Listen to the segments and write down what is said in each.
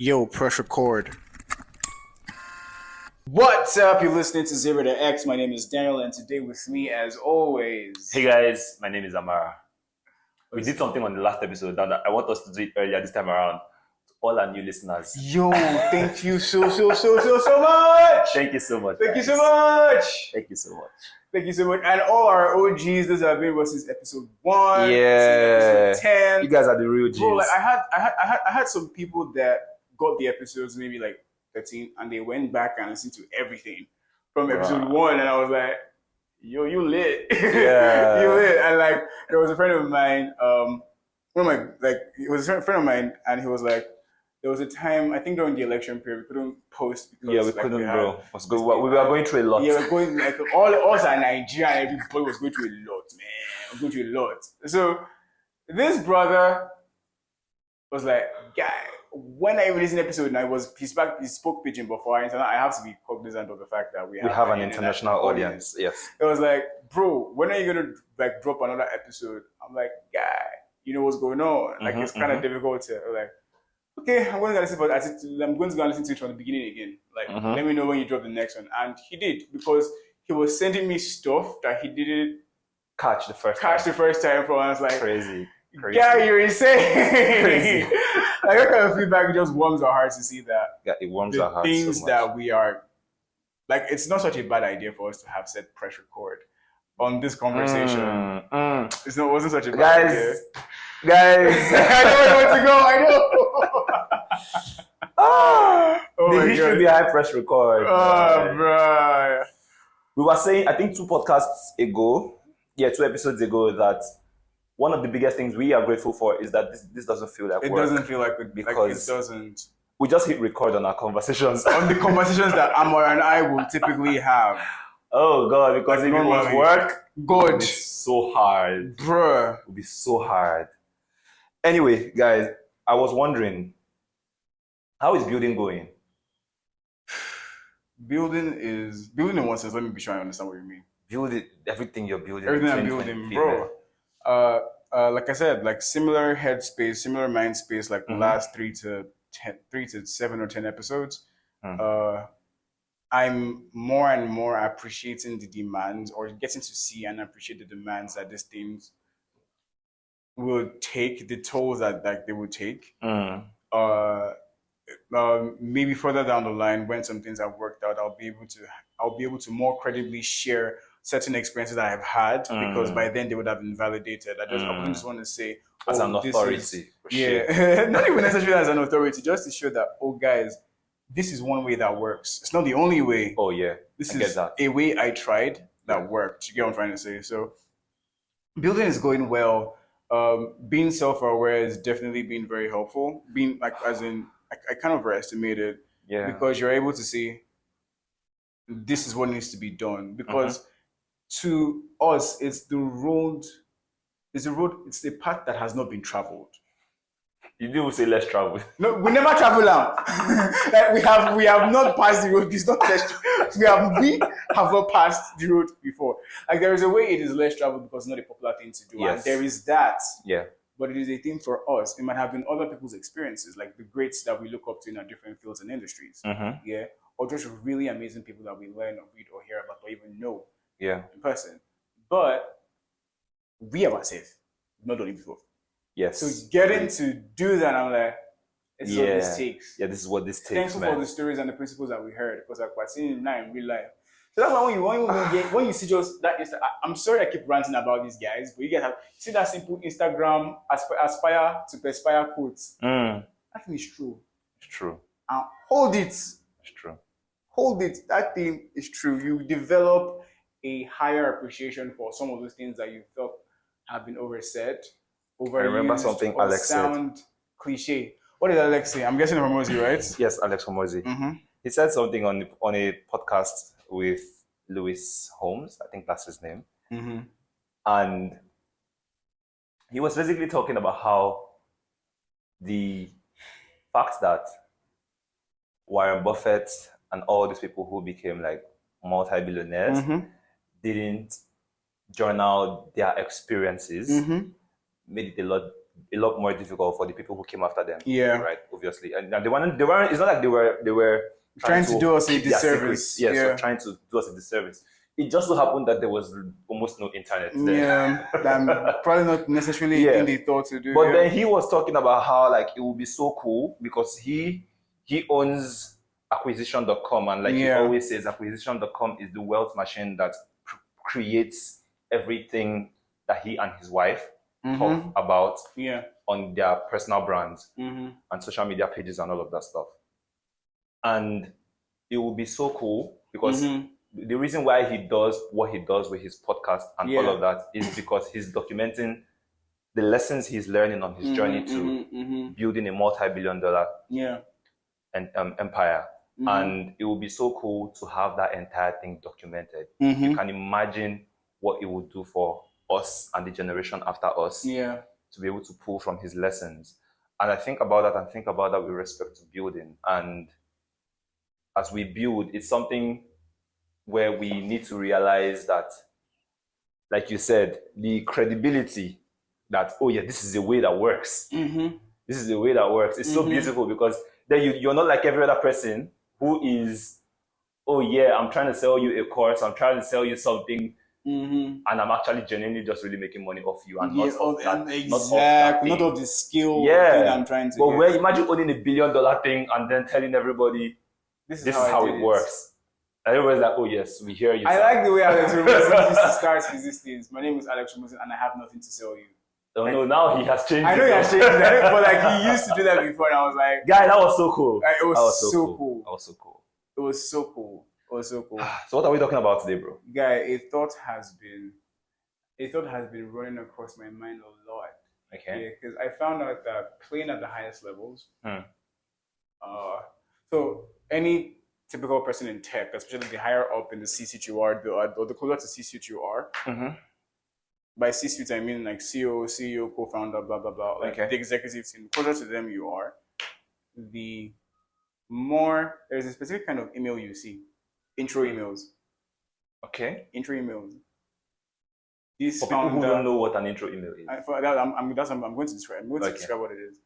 Yo, press record. What's up? You're listening to Zero to X. My name is Daniel, and today with me, as always. Hey guys, my name is Amara. We did something on the last episode that I want us to do it earlier this time around. To all our new listeners. Yo, thank you so much. Thank you so much. Thank you guys. so much. Thank you so much. Thank you so much. And all our OGs, those have been with since episode 1, Yeah. since episode 10. You guys are the real G's. Bro, like I had some people that got the episodes maybe like 13, and they went back and listened to everything from episode 1, and I was like, yo, you lit. Yeah. You lit. And like there was a friend of mine, it was a friend of mine, and he was like, there was a time, I think during the election period, we couldn't post because we couldn't, bro. What's good? We were going through a lot. Yeah, we're going like all us are Nigeria, and everybody was going through a lot, man. We're going through a lot. So this brother was like, guy, when I released an episode, now he spoke pidgin before, and I have to be cognizant of the fact that we have an international audience. Yes. It was like, bro, when are you gonna like drop another episode? I'm like, guy, you know what's going on? Like it's kind of difficult to like. Okay, I'm going to listen to it from the beginning again. Like, let me know when you drop the next one. And he did, because he was sending me stuff that he didn't catch the first time from. I was like, crazy. Yeah, you're insane. Crazy. Like that kind of feedback just warms our hearts to see that. Yeah, it warms our hearts. Things so much. that we are like, it's not such a bad idea for us to have set press record on this conversation. Wasn't such a bad idea. Guys, I know where you want to go. I know. The history behind press record. Oh, bro. We were saying, I think 2 episodes ago, that one of the biggest things we are grateful for is that this doesn't feel like it work. It doesn't feel like it, because it doesn't. We just hit record on our conversations. On the conversations that Amor and I will typically have. Oh, God, because if it was work, God. it would be so hard. Bruh. It would be so hard. Anyway, guys, I was wondering, how is building going? Building in one sense. Let me be sure I understand what you mean. Everything you're building. Everything I'm building, bro. Like I said, like similar headspace, similar mind space, like the last 3 to 7 or 10 episodes. I'm more and more appreciating the demands, or getting to see and appreciate the demands that these things will take, the tolls that they will take. Maybe further down the line, when some things have worked out, I'll be able to more credibly share certain experiences that I've had, because by then they would have been validated. I wouldn't just want to say as an authority. Not even necessarily as an authority, just to show that, oh guys, this is one way that works. It's not the only way. Oh yeah, this is a way I tried that worked. You get what I'm trying to say? So building is going well. Being self-aware has definitely been very helpful. Being like, as in, I kind of overestimated, because you're able to see this is what needs to be done. Because to us, it's the path that has not been traveled. You didn't say less traveled. No, we never travel now. Like we have not passed the road. It's not less. We have not passed the road before. Like there is a way it is less traveled because it's not a popular thing to do. Yes. And there is that. Yeah. But it is a thing for us. It might have been other people's experiences, like the greats that we look up to in our different fields and industries. Yeah. Or just really amazing people that we learn or read or hear about or even know in person. But we are safe. Not done it before. Yes. So getting to do that, I'm like, this is what this takes. Yeah, this is what this takes. Thankful for the stories and the principles that we heard, because like we're seeing it now in real life. So that's why when you see just that, I'm sorry I keep ranting about these guys, but you guys see that simple Instagram aspire to perspire quotes. That thing is true. It's true. And hold it. It's true. Hold it. That thing is true. You develop a higher appreciation for some of those things that you felt have been oversaid. I remember something Alex said. Cliche. What did Alex say? I'm guessing Hormozy, right? Yes, Alex Hormozy. He said something on a podcast with Lewis Holmes. I think that's his name. And he was basically talking about how the fact that Warren Buffett and all these people who became like multi-billionaires didn't journal their experiences made it a lot a lot more difficult for the people who came after them. Yeah. Right. Obviously, and they weren't. It's not like they were trying to do us a disservice. Yeah. So trying to do us a disservice. It just so happened that there was almost no internet then. Yeah, probably not necessarily anything they thought to do. But then he was talking about how like it would be so cool because he owns acquisition.com, and like he always says, acquisition.com is the wealth machine that creates everything that he and his wife talk about on their personal brands and social media pages and all of that stuff. And it will be so cool because the reason why he does what he does with his podcast and all of that is because he's documenting the lessons he's learning on his journey to building a multi-billion-dollar empire. And it will be so cool to have that entire thing documented. You can imagine what it would do for us and the generation after us to be able to pull from his lessons. And I think about that with respect to building. And as we build, it's something where we need to realize that, like you said, the credibility that, oh yeah, this is the way that works. This is the way that works. It's so beautiful because then you're not like every other person who is, oh yeah, I'm trying to sell you a course, I'm trying to sell you something, and I'm actually genuinely just really making money off you and not of the skill thing I'm trying to. But where imagine owning $1 billion thing and then telling everybody this is how it works. And everybody's like, oh yes, we hear you. I like the way Alex Ramosin used to start his things. My name is Alex Ramosin and I have nothing to sell you. Oh no, now he has changed. I know he has changed it, but like he used to do that before, and I was like, guy, that was so cool. It was so cool. That was so cool. It was so cool. It was so cool. So what are we talking about today, bro? Guy, a thought has been running across my mind a lot. Okay. Yeah, because I found out that playing at the highest levels. So any typical person in tech, especially the higher up in the C-suite you are, or the closer to C-suite you are. By C-suite, I mean like CEO, co-founder, blah, blah, blah. Like the executive team, the closer to them you are, the more, there's a specific kind of email you see. Intro emails. Okay. Intro emails. For people who don't know what an intro email is. I'm going to describe what it is.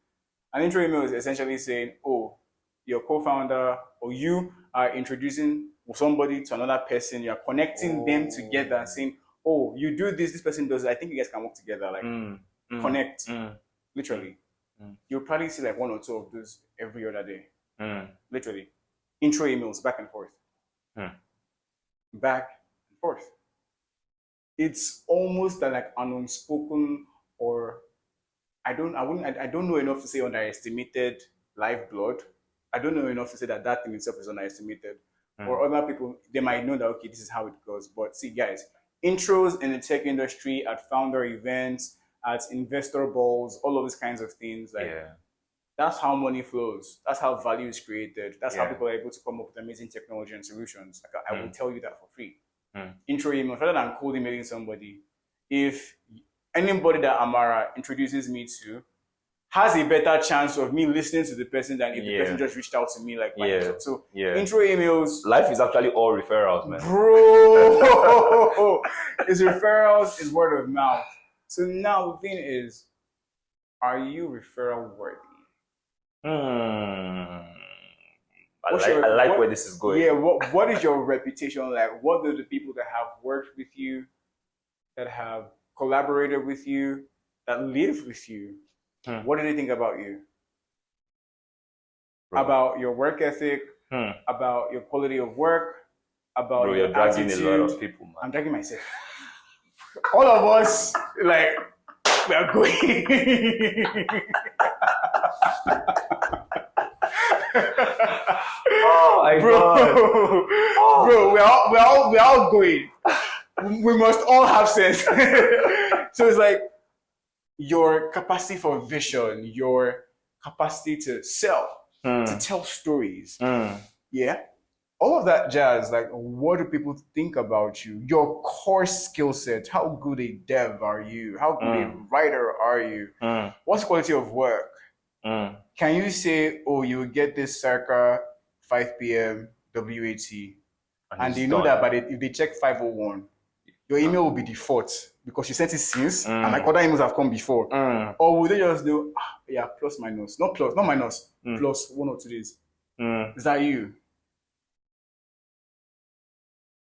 An intro email is essentially saying, oh, your co-founder or you are introducing somebody to another person, you're connecting them together and saying, oh, you do this person does it. I think you guys can work together, like connect, literally. You'll probably see like one or two of those every other day, literally. Intro emails, back and forth. Back and forth. It's almost like an unspoken, or I don't know enough to say underestimated lifeblood. I don't know enough to say that thing itself is underestimated. Or other people, they might know that, okay, this is how it goes. But see, guys, intros in the tech industry, at founder events, at investor balls, all of these kinds of things, that's how money flows. That's how value is created. That's how people are able to come up with amazing technology and solutions. Like, I will tell you that for free. Intro email, rather than cold emailing somebody, if anybody that Amara introduces me to has a better chance of me listening to the person than if the person just reached out to me like So intro emails. Life is actually all referrals, man. Bro, it's referrals, it's word of mouth. So now the thing is, are you referral worthy? I like where this is going. Yeah, what is your reputation like? What do the people that have worked with you, that have collaborated with you, that live with you, what do they think about you? About your work ethic, about your quality of work, about your dragging attitude. a lot of people, man. I'm dragging myself. All of us, like, we are going. Oh my God. Bro, we're all going. We must all have sense. So it's like your capacity for vision, your capacity to sell, to tell stories. Yeah. All of that jazz, like, what do people think about you? Your core skill set. How good a dev are you? How good a writer are you? What's the quality of work? Can you say, oh, you will get this circa 5 p.m. WAT, and they know that, but if they check 501, your email will be default. because you sent it since, and like other emails have come before? Or would they just do, yeah, plus minus, not minus, plus 1 or 2 days? Is that you?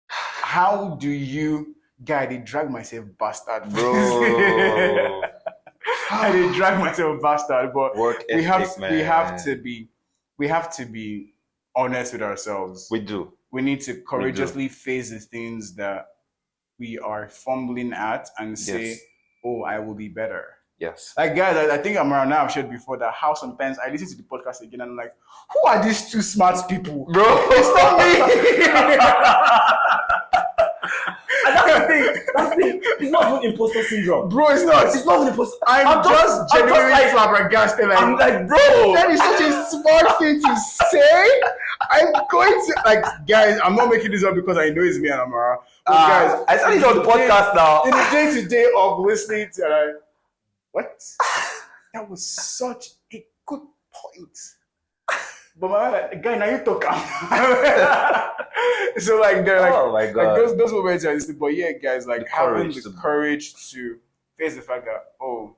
How do you, guy? They drag myself bastard, Bro. I did drag myself bastard, but Work we ethic, man. we have to be honest with ourselves. We do. We need to courageously face the things that we are fumbling at and say, Yes. "Oh, I will be better." Yes. Like guys, I think I'm around now. I've shared before that how sometimes I listen to the podcast again and I'm like, "Who are these two smart people, Bro, It's not me." And that's the thing. It's not even imposter syndrome. Bro, it's not. It's not even imposter. I'm just genuinely flabbergasted. Like, I'm like, bro. that is such a smart thing to say. I'm going to, like, guys, I'm not making this up because I know it's me and Amara. But guys, I said it on the podcast now. in the day-to-day of listening to, what? That was such a good point. But my man, like, guy, now you talk. So like they're like, oh my God. like those moments are just, but yeah, guys, like having the to- courage to face the fact that, oh,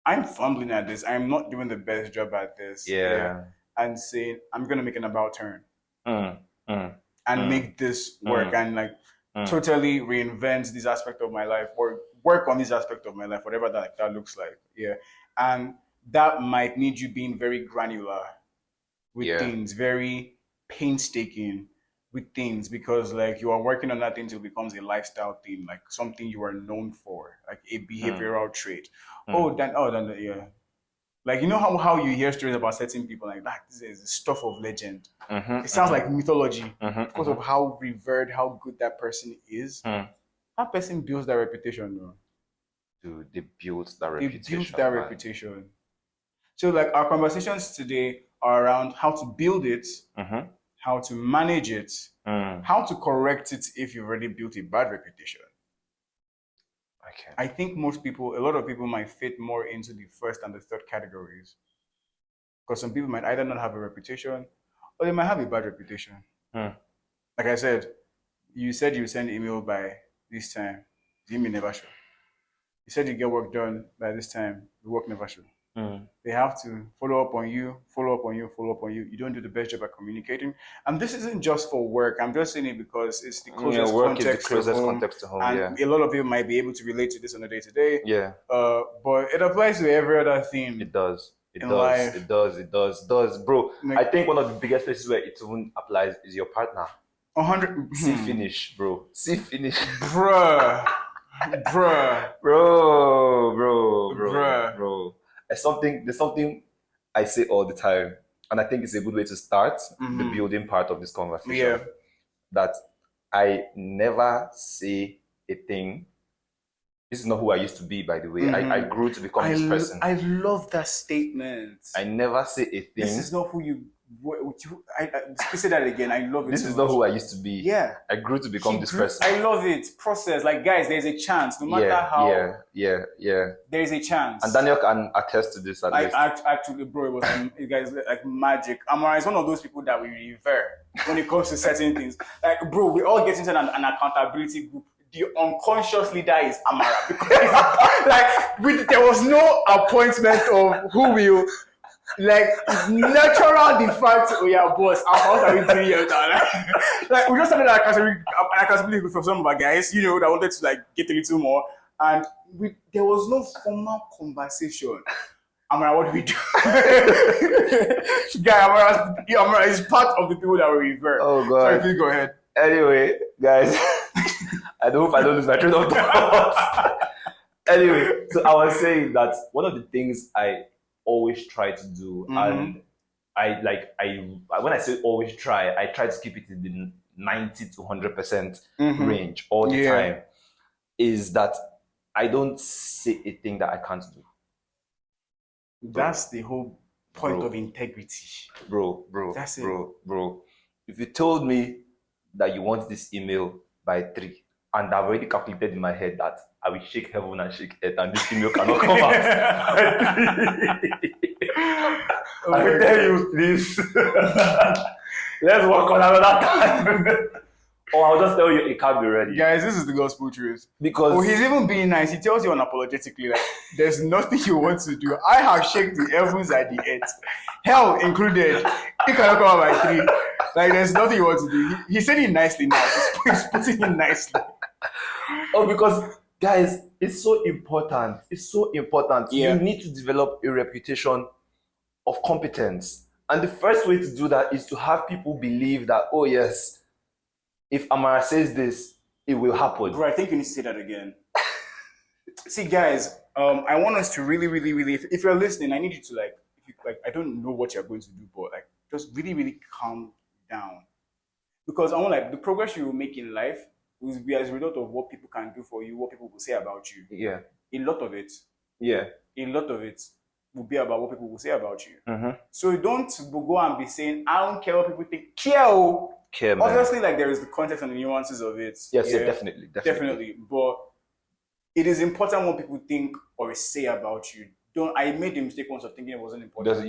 I'm fumbling at this. I'm not doing the best job at this. Yeah. And saying, I'm gonna make an about turn and make this work and like totally reinvent this aspect of my life or work on this aspect of my life, whatever that looks like. Yeah. And that might need you being very granular with things, very painstaking with things, because like you are working on that thing till it becomes a lifestyle thing, like something you are known for, like a behavioral trait. Then yeah. Like, you know how you hear stories about certain people like that, this is the stuff of legend. It sounds like mythology because of how revered, how good that person is. That person builds that reputation, though. Dude, they built that They reputation. built that reputation. So like our conversations today are around how to build it, how to manage it, how to correct it if you've already built a bad reputation. Okay. I think a lot of people might fit more into the first and the third categories. Because some people might either not have a reputation or they might have a bad reputation. Like I said you send email by this time, the email never show. You said you get work done by this time, the work never show. They have to follow up on you. You don't do the best job at communicating. And this isn't just for work. I'm just saying it because it's the closest context to home. And a lot of people might be able to relate to this on a day-to-day. Yeah. But it applies to every other thing. It does. Life. It does. Bro, like, I think one of the biggest places where it even applies is your partner. 100. See finish, bro. See finish. Bruh. There's something I say all the time, and I think it's a good way to start the building part of this conversation. Yeah. That I never say a thing. This is not who I used to be, by the way. I grew to become this person. I love that statement. I never say a thing. This is not who you. I say that again. I love it. This is not who I used to be. Yeah. I grew to become this person. I love it. Process. Like, guys, there's a chance. No matter how. Yeah. There is a chance. And Daniel can attest to this at least. Actually, bro, it was you guys like magic. Amara is one of those people that we revere when it comes to certain things. Like, bro, we all get into an accountability group. The unconscious leader is Amara because there was no appointment of who will. Like, natural default. Oh yeah, boss. What are we doing here? Like we just started an accountability group for some of our guys, that wanted to like get a little more, and there was no formal conversation. Amara, what do we do? Guy, Amara is part of the people that we revere. Oh God. Sorry, please go ahead. Anyway, guys, I hope I don't lose my train of thought. Anyway, so I was saying that one of the things I always try to do, and when I say always try, I try to keep it in the 90 to 100% range all the time, is that I don't say a thing that I can't do. That's the whole point of integrity. Bro. That's it. Bro. If you told me that you want this email by 3, and I've already calculated in my head that I will shake heaven and shake earth and this email cannot come out. I will tell you, please. Let's work on another time. Or I'll just tell you it can't be ready. Guys, this is the gospel truth. Because he's even being nice. He tells you unapologetically, like, there's nothing you want to do. I have shaken the heavens and the earth, hell included. He cannot come out by 3. Like, there's nothing you want to do. He said it nicely now. He's putting it nicely. Oh, because guys, it's so important. It's so important. Yeah. You need to develop a reputation of competence. And the first way to do that is to have people believe that, oh yes, if Amara says this, it will happen. Bro, I think you need to say that again. See, guys, I want us to really, really, really, if you're listening, I need you to I don't know what you're going to do, but just really, really calm down. Because I want the progress you will make in life will be as a result of what people can do for you, what people will say about you. Yeah. A lot of it will be about what people will say about you. Mm-hmm. So don't go and be saying, I don't care what people think. Care, man. Obviously, there is the context and the nuances of it. Yes, yeah, definitely. But it is important what people think or say about you. I made the mistake once of thinking it wasn't important.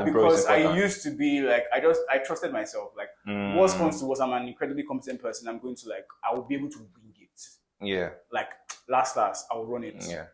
Because I used to be I trusted myself. Worst comes to worst, I'm an incredibly competent person. I'm going to I will be able to wing it. Yeah. Last, I will run it. Yeah.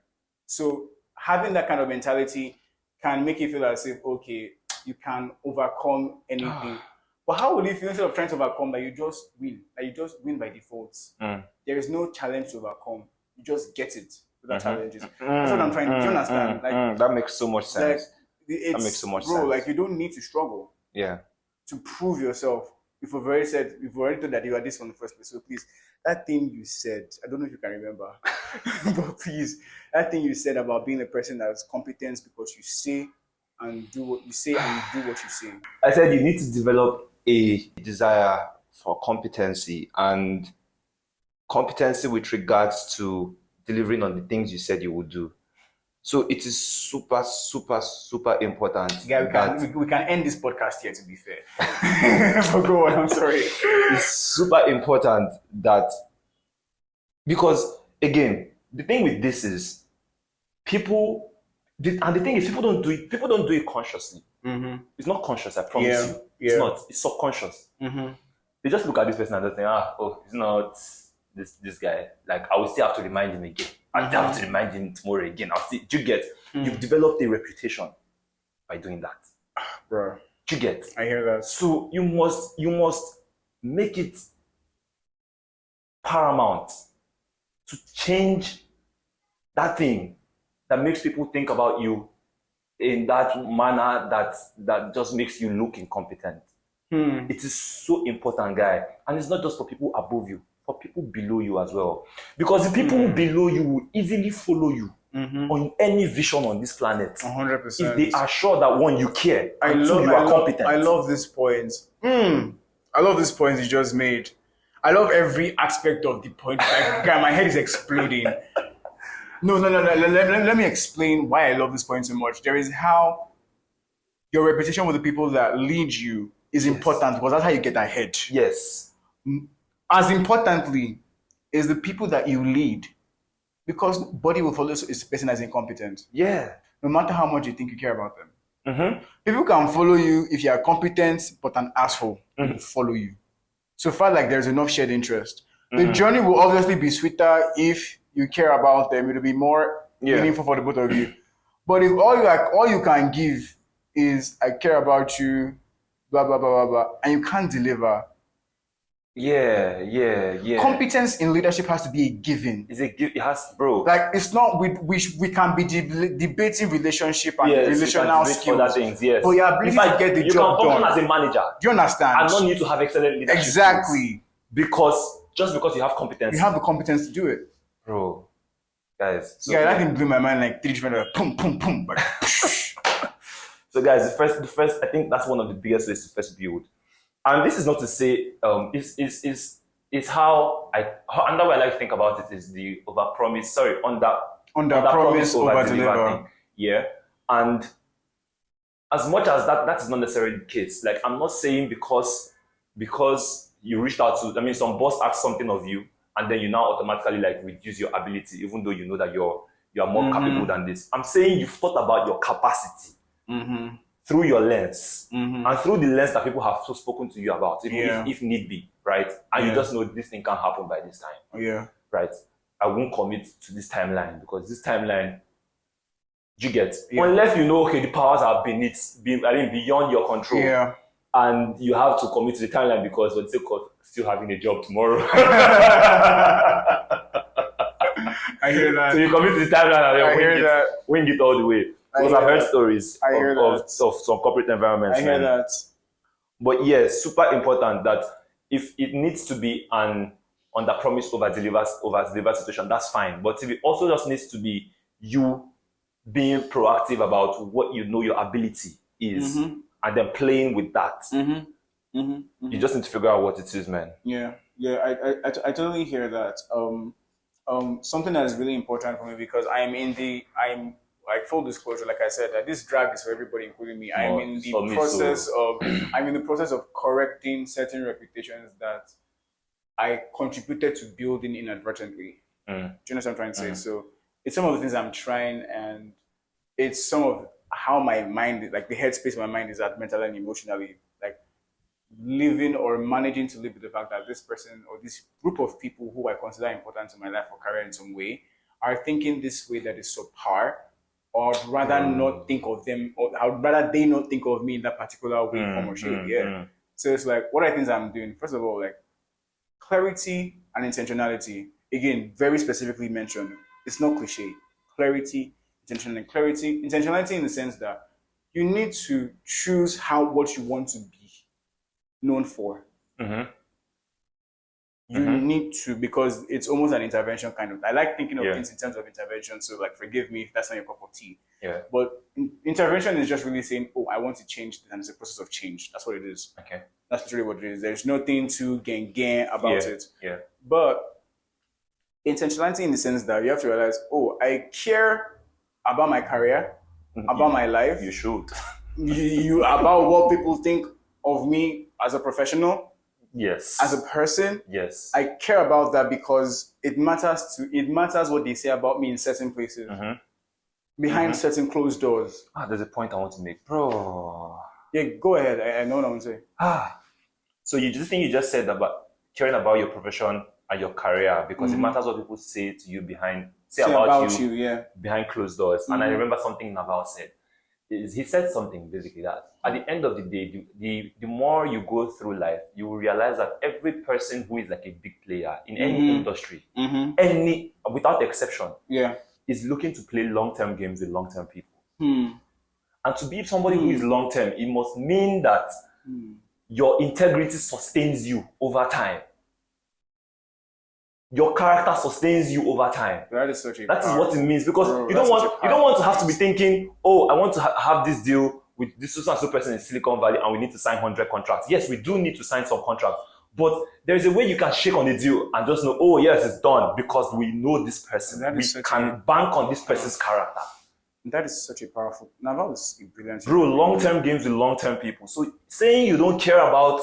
So having that kind of mentality can make you feel as if, okay, you can overcome anything. But how would you feel instead of trying to overcome that you just win? That you just win by default. There is no challenge to overcome. You just get it without challenges. That's what I'm trying to do. You understand? That makes so much sense. That makes so much sense. Bro, you don't need to struggle. Yeah. To prove yourself. We've already told that you are this from the first place. So please, that thing you said, I don't know if you can remember, but please, that thing you said about being a person that has competence because you say and do what you say and you do what you say. I said you need to develop a desire for competency and competency with regards to delivering on the things you said you would do. So it is super, super, super important. Yeah, we can end this podcast here, to be fair. But go on, I'm sorry. It's super important that, because again, the thing with this is people don't do it consciously. Mm-hmm. It's not conscious, I promise you. It's not. It's subconscious. Mm-hmm. They just look at this person and they think, it's not this guy. I will still have to remind him again. I'll still have to remind him tomorrow again. Do you get? You've developed a reputation by doing that. Bro. Do you get? I hear that. So you must make it paramount to change that thing that makes people think about you in that manner that just makes you look incompetent. It is so important, guy. And it's not just for people above you, for people below you as well. Because the people below you will easily follow you on any vision on this planet. 100%. If they are sure that one, you care, you are competent. I love this point. I love this point you just made. I love every aspect of the point. Guy, my head is exploding. No. Let me explain why I love this point so much. There is how your reputation with the people that lead you is important, because that's how you get ahead. Yes. As importantly is the people that you lead, because nobody will follow a person as incompetent. Yeah. No matter how much you think you care about them. Mm-hmm. People can follow you if you are competent but an asshole. They will follow you. So far there's enough shared interest. The journey will obviously be sweeter if you care about them. It'll be more meaningful for the both of you. But if all you can give is I care about you, blah blah blah blah blah, and you can't deliver. Yeah. Competence in leadership has to be a given. It has, bro. It's not we can be debating relationship and relational skills. Other things, yes. But your ability to get the job done. You can function as a manager. Do you understand? And not need to have excellent leadership. Exactly. Because you have competence. You have the competence to do it. Bro. Guys. That can blow my mind 3 different boom, boom, boom. So guys, the first I think that's one of the biggest ways to first build. And this is not to say it's how another way I like to think about it is the overpromise. Under promise over deliver. Yeah. And as much as that is not necessarily the case. I'm not saying because you reached out to, some boss asks something of you and then you now automatically reduce your ability, even though you know that you are more capable than this. I'm saying you've thought about your capacity. through your lens and through the lens that people have spoken to you about, if need be, right? And you just know this thing can happen by this time. Yeah. Right? I won't commit to this timeline because this timeline, you get, unless you know, okay, the powers are beyond your control. Yeah. And you have to commit to the timeline because for the sake of still having a job tomorrow. I hear that. So you commit to the timeline and wing it all the way. Because I've heard stories of some corporate environments. I hear that. But yes, super important that if it needs to be an under promise over deliver situation, that's fine. But if it also just needs to be you being proactive about what you know your ability is and then playing with that. You just need to figure out what it is, man. Yeah, I totally hear that. Something that is really important for me because I'm like full disclosure, like I said, that this drag is for everybody, including me. I'm in the process of correcting certain reputations that I contributed to building inadvertently. Do you know what I'm trying to say? So it's some of the things I'm trying, and it's some of how my mind, like the headspace of my mind is at mentally and emotionally, like living or managing to live with the fact that this person or this group of people who I consider important to my life or career in some way are thinking this way that is subpar, or rather not think of them, or I'd rather they not think of me in that particular way, form or shape. So it's like, what are things I'm doing? First of all, like clarity and intentionality. Again, very specifically mentioned. It's not cliche. Clarity, intentionality in the sense that you need to choose what you want to be known for. You need to, because it's almost an intervention kind of. I like thinking of things in terms of intervention. So, like, forgive me if that's not your cup of tea. But intervention is just really saying, "Oh, I want to change," and it's a process of change. That's what it is. Okay, that's literally what it is. There's nothing too gang about it. Yeah. But intentionality in the sense that you have to realize, oh, I care about my career, about my life. You should. you about what people think of me as a professional. Yes. As a person, yes, I care about that because it matters what they say about me in certain places, behind certain closed doors. There's a point I want to make, bro. Yeah, go ahead. I know what I want to say. So you just think you just said about caring about your profession and your career because it matters what people say to you behind closed doors. And I remember something Naval said. He said something basically that at the end of the day, the more you go through life, you will realize that every person who is like a big player in any industry, without exception, is looking to play long-term games with long-term people. And to be somebody who is long-term, it must mean that your integrity sustains you over time. Your character sustains you over time. That is what it means, because you don't want to have to be thinking, oh, I want to have this deal with this so person in Silicon Valley and we need to sign 100 contracts. Yes, we do need to sign some contracts, but there's a way you can shake on the deal and just know, oh yes, it's done because we know this person. We can bank on this person's character. That is such a powerful. Now that was a brilliant. Bro, long-term games with long-term people. So saying you don't care about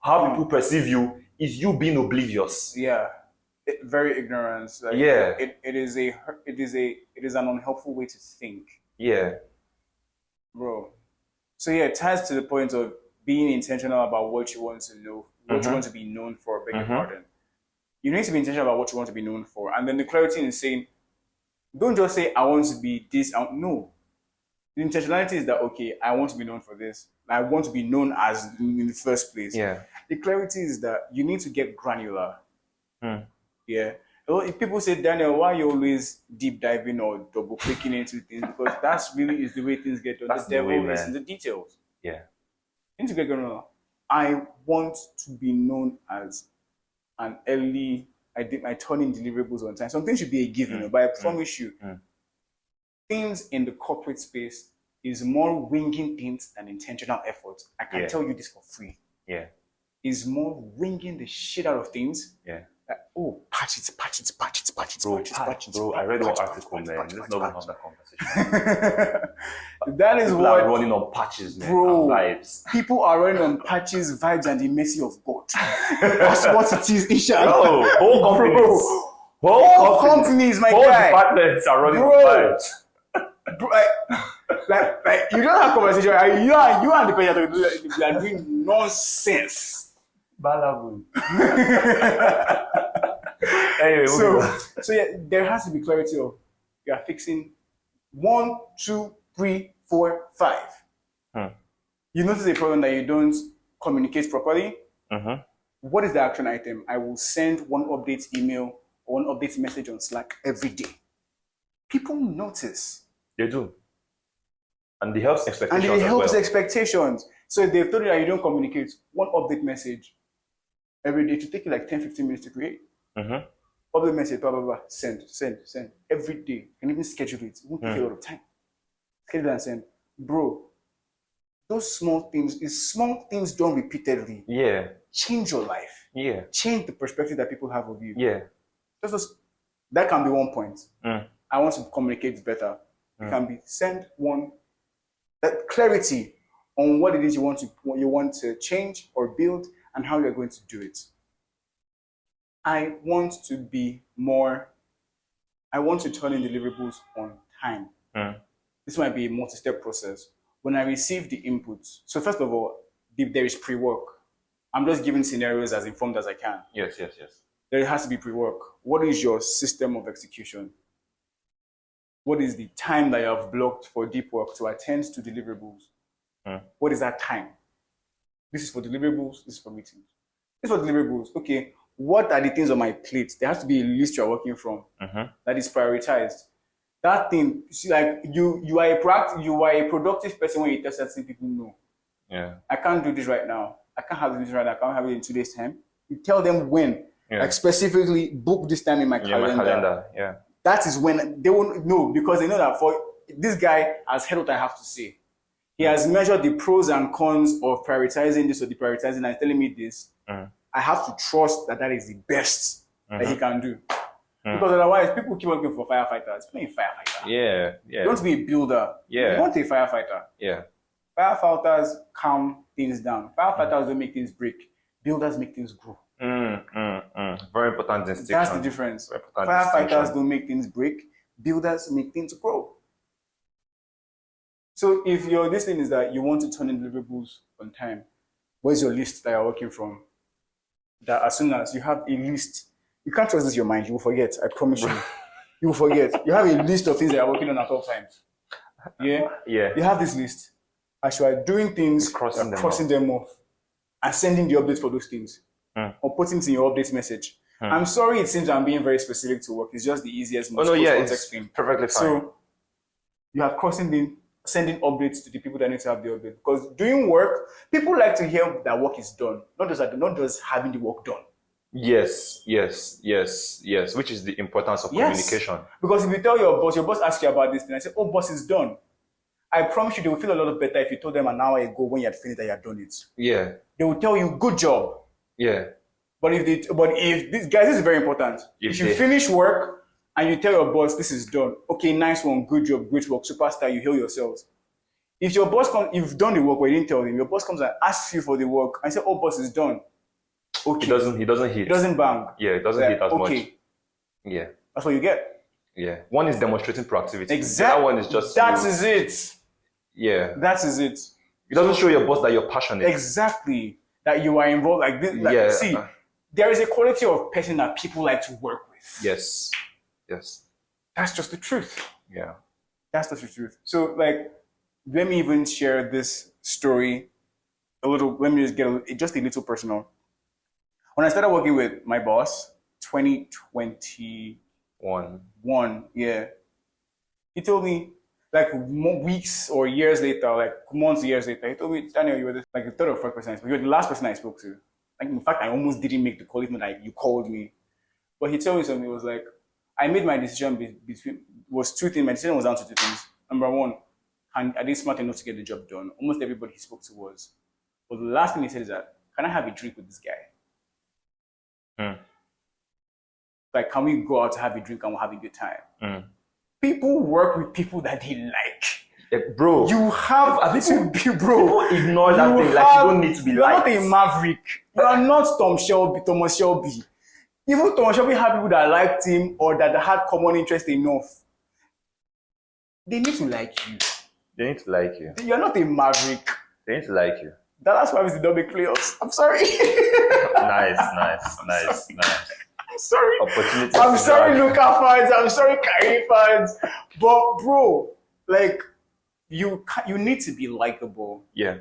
how people perceive you is you being oblivious. Yeah. Very ignorant. Like, it is an unhelpful way to think. Yeah. Bro. So it ties to the point of being intentional about what you want to know, what you want to be known for, beg your pardon. You need to be intentional about what you want to be known for. And then the clarity in saying, don't just say, I want to be this. No. The intentionality is that, okay, I want to be known for this. I want to be known as in the first place. Yeah. The clarity is that you need to get granular. Yeah. Well, if people say, Daniel, why are you always deep diving or double clicking into things? Because that's really is the way things get done. That's the devil is in the details. Yeah. You need to get granular. I want to be known as an early, I turn in deliverables on time. Some things should be a given, but I promise you, things in the corporate space is more winging things than intentional effort. I can tell you this for free. Yeah. Is more winging the shit out of things. Yeah. Patch it. Bro, I read one article, man. Let's not have that conversation. That is people what are running on patches, man. Bro, vibes. People are running on patches, vibes, and the mercy of God. That's what it is, inshallah. Whole companies, my whole guy. departments are running on vibes. Bro, like you don't have conversation. You and the person are doing nonsense. Balabu. Anyway, so yeah, there has to be clarity of you are fixing 1, 2, 3, 4, 5. You notice a problem that you don't communicate properly. What is the action item? I will send one update email or one update message on Slack every day. People notice. They do. And it helps expectations. And it helps expectations. So if they've told you that you don't communicate, one update message every day, it will take you like 10-15 minutes to create. Update message, blah, blah, blah. Send. Every day. You can even schedule it. It won't take you a lot of time. Schedule and send. Bro, those small things done repeatedly. Yeah. Change your life. Yeah. Change the perspective that people have of you. Yeah. That can be one point. I want to communicate better. It can be send one that clarity on what it is you want to change or build and how you're going to do it. I want to turn in deliverables on time. This might be a multi-step process. When I receive the inputs, so first of all, there is pre-work. I'm just giving scenarios as informed as I can. Yes. There has to be pre-work. What is your system of execution? What is the time that you have blocked for deep work to attend to deliverables? What is that time? This is for deliverables, this is for meetings. This is for deliverables. Okay, what are the things on my plate? There has to be a list you're working from that is prioritized. That thing, see, like you are a productive person when you tell certain people no. Yeah. I can't do this right now. I can't have this right now. I can't have it in 2 days' time. You tell them when. Yeah. Like specifically book this time in my calendar. Yeah. That is when they won't know, because they know that for this guy has heard what I have to say. He has measured the pros and cons of prioritizing this or deprioritizing and telling me this. I have to trust that is the best that he can do. Because otherwise, people keep looking for firefighters. Playing firefighter. Yeah. You want to be a builder. Yeah. You want a firefighter. Yeah. Firefighters calm things down. Firefighters don't make things break. Builders make things grow. Very important distinction. That's the difference. Firefighters don't make things break. Builders make things grow. So if your this thing is that you want to turn in deliverables on time, where's your list that you're working from? That as soon as you have a list, you can't trust this your mind. You will forget. I promise you. You will forget. You have a list of things that you're working on at all times. Yeah. You have this list. As you are doing things, crossing them off and sending the updates for those things. Or putting it in your update message. I'm sorry it seems I'm being very specific to work. It's just the easiest, most it's perfectly fine. So you have sending updates to the people that need to have the update. Because doing work, people like to hear that work is done, not just having the work done. Yes. Which is the importance of communication. Because if you tell your boss asks you about this thing, I say, oh, boss, is done. I promise you they will feel a lot better if you told them an hour ago when you had finished that you had done it. Yeah. They will tell you, good job. Yeah. But if this is very important. If you finish work and you tell your boss this is done, okay, nice one, good job, great work, superstar, you heal yourselves. If your boss you've done the work but you didn't tell him, your boss comes and asks you for the work and say, oh, boss, is done. Okay. He doesn't hit. It doesn't bang. Yeah, it doesn't hit as much. Yeah. That's what you get. Yeah. One is demonstrating proactivity. Exactly. The other one is just that is it. Yeah. That is it. It doesn't show your boss that you're passionate. Exactly. That you are involved like this. See, there is a quality of person that people like to work with. Yes. That's just the truth. Yeah. That's just the truth. So, like, let me even share this story a little. Let me just get just a little personal. When I started working with my boss, 2021, he told me, like weeks or years later, like months, years later, he told me, Daniel, you were the third or fourth person I spoke to. You were the last person I spoke to. Like, in fact, I almost didn't make the call, even like you called me. But he told me something. It was like, I made my decision was two things. My decision was down to two things. Number one, and I did smart enough to get the job done. Almost everybody he spoke to was. But the last thing he said is that, can I have a drink with this guy? Like, can we go out to have a drink and we'll have a good time? People work with people that they like. Bro, you have to be, bro. People ignore that thing. Like, you don't need to be liked. You're not a maverick. You are not Thomas Shelby. Even Thomas Shelby had people that liked him or that had common interest enough. they need to like you. They need to like you. You're not a maverick. They need to like you. That's why we did not make playoffs. I'm sorry. Nice. I'm sorry. Opportunity. I'm sorry, Luca fans. I'm sorry, Kyrie fans. But bro, like you need to be likable. Yeah.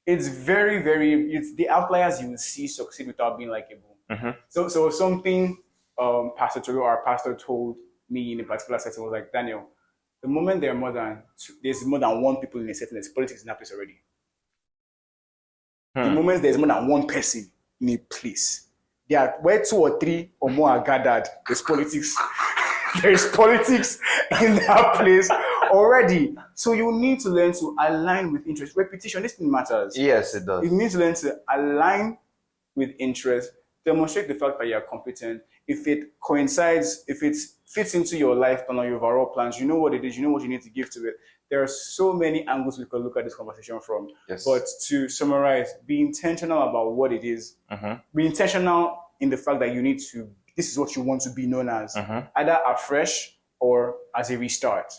It's very, very. It's the outliers you will see succeed without being likable. Mm-hmm. So something Pastor Toro, our pastor, told me in a particular setting was like, Daniel, the moment there's more than one people in a setting, there's politics in that place already. The moment there's more than one person in a place, where 2 or 3 or more are gathered, there's politics. There's politics in that place already. So you need to learn to align with interest. Repetition, this thing matters. Yes, it does. You need to learn to align with interest, demonstrate the fact that you are competent. If it coincides, if it fits into your life plan or your overall plans, you know what it is, you know what you need to give to it. There are so many angles we could look at this conversation from. Yes. But to summarize, be intentional about what it is. Be intentional in the fact that you need to, this is what you want to be known as, either afresh or as a restart.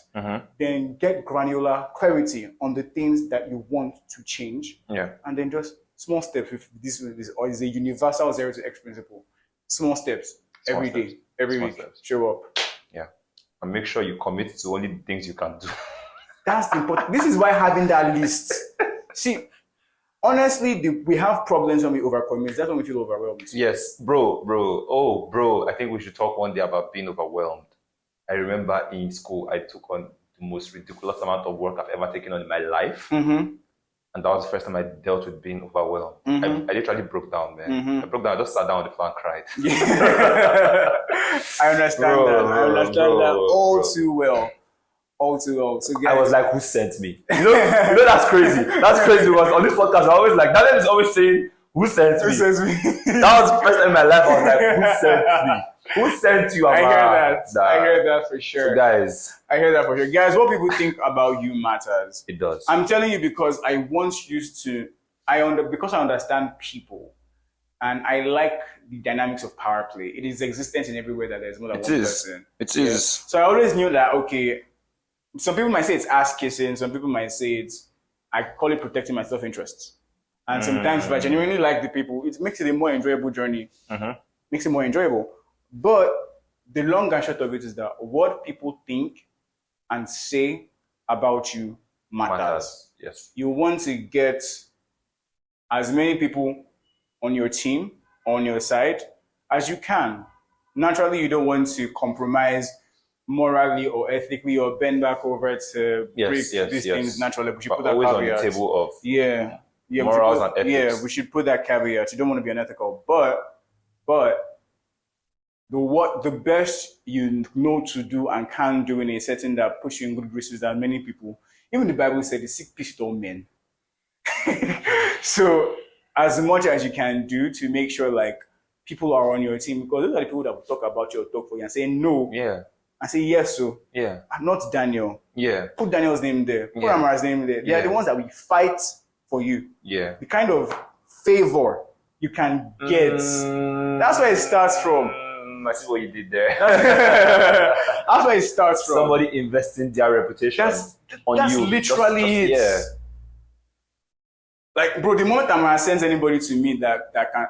Then get granular clarity on the things that you want to change. Yeah. And then just small steps. This is a universal 0 to X principle. Small steps every day, every week. Show up. Yeah. And make sure you commit to only the things you can do. That's important. This is why having that list. See, honestly, we have problems when we overcommit. That's when we feel overwhelmed. Yes, bro. Oh, bro. I think we should talk one day about being overwhelmed. I remember in school, I took on the most ridiculous amount of work I've ever taken on in my life. And that was the first time I dealt with being overwhelmed. I literally broke down, man. I broke down. I just sat down on the floor and cried. I understand that. I understand that all too well. All too well. So guys, I was like, who sent me? You know that's crazy. That's crazy because on this podcast, I always like, Daniel is always saying, who sent me? Who sent me? That was the first time in my life I was like, who sent me? Who sent you? I hear that. I hear that for sure. So guys. I hear that for sure. Guys, what people think about you matters. It does. I'm telling you because I once used to, because I understand people and I like the dynamics of power play. It is existent in everywhere that there's more than one person. It is. So I always knew that, okay, some people might say it's ass kissing. Some people might say I call it protecting my self-interest. And sometimes if I genuinely like the people, it makes it a more enjoyable journey. Makes it more enjoyable. But the long and short of it is that what people think and say about you matters. Yes. You want to get as many people on your team, on your side, as you can. Naturally, you don't want to compromise morally or ethically or bend back over to break these things naturally. We should put that always caveat. On the table of morals and ethics. Yeah, we should put that caveat. You don't want to be unethical. But the best you know to do and can do in a setting that puts you in good graces that many people, even the Bible said, the seek peace with all men. So as much as you can do to make sure like people are on your team, because those are the people that will talk about you or talk for you and say no. Yeah. And say yes, so I'm not Daniel. Yeah. Put Daniel's name there. Put Amara's name there. They are the ones that will fight for you. Yeah. The kind of favor you can get. That's where it starts from. I see what you did there. That's where it starts from. Somebody investing their reputation on that's you. Literally it. Yeah. Like, bro, the moment Amara sends anybody to me that can,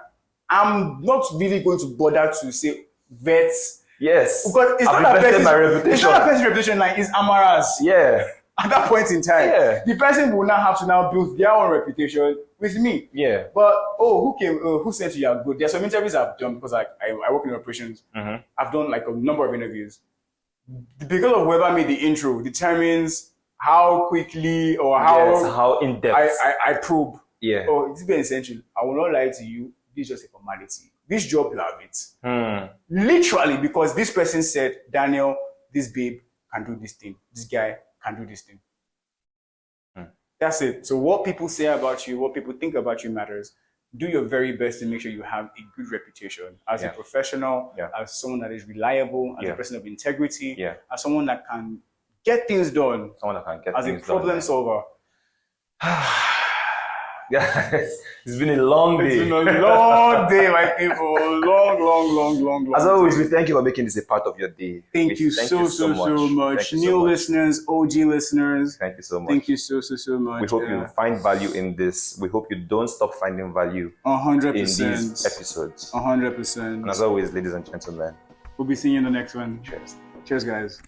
I'm not really going to bother to say vets. Yes. Because it's not a person's reputation, like it's Amara's. Yeah. At that point in time, the person will now have to now build their own reputation with me. Yeah. But who came? Who said you are good? There's some interviews I've done because I work in operations. I've done like a number of interviews. Because of whoever made the intro determines how quickly or how in depth I probe. Yeah. Oh, it's been essential. I will not lie to you. This is just a formality. This job, love it. Literally, because this person said, Daniel, this babe can do this thing. This guy can do this thing. That's it. So what people say about you, what people think about you matters. Do your very best to make sure you have a good reputation as a professional, as someone that is reliable, as a person of integrity, as someone that can get things done, someone that can get as things a problem done, solver. Guys, it's been a long day. It's been a long day, my people. Long. As always, we thank you for making this a part of your day. Thank you so much. New listeners, OG listeners. Thank you so much. Thank you so much. We hope you find value in this. We hope you don't stop finding value 100% in these episodes. 100%. And as always, ladies and gentlemen, we'll be seeing you in the next one. Cheers. Cheers, guys.